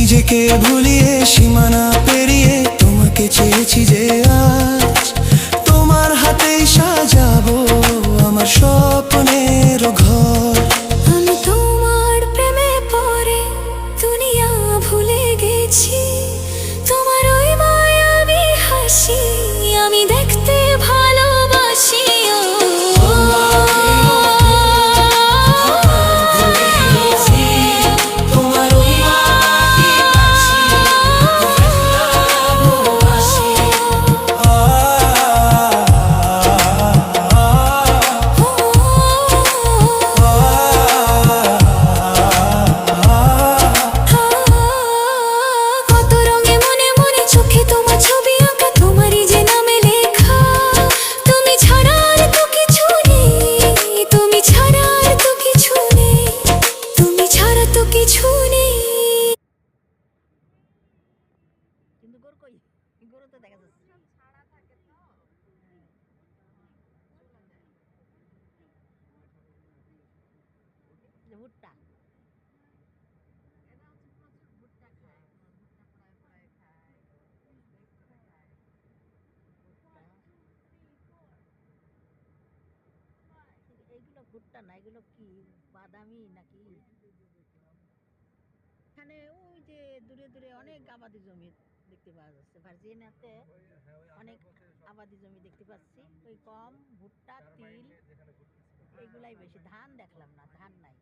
নিজেকে ভুলিয়ে সীমানা পেরিয়ে তোমাকে চেয়েছি যে আজ তোমার হাতেই সাজাবো আমার স্বপ্নের ঘর। আমি তোমার প্রেমে পড়ে দুনিয়া ভুলে গেছি, তোমার ওই মায়াবী হাসি আমি দেখতে ভালোবাসি। কত রঙে মনে মনে চোখে তোমার ছবি আঁকা, তোমারই যে নামে লেখা। তুমি ছাড়া আর তো কিছু নেই, তুমি ছাড়া আর তো কিছু নেই, তুমি ছাড়া তো কিছু নেই। কিন্তু গরু কই? গরু তো দেখা যাচ্ছে যে ভুট্টা। এইগুলো ভুট্টা না, এগুলো কি বাদামি নাকি? এখানে ওই যে দূরে দূরে অনেক আবাদি জমি দেখতে পাওয়া যাচ্ছে, ভার্জিনিয়াতে অনেক আবাদি জমি দেখতে পাচ্ছি। ওই গম, ভুট্টা, তিল এগুলাই বেশি। ধান দেখলাম না, ধান নাই।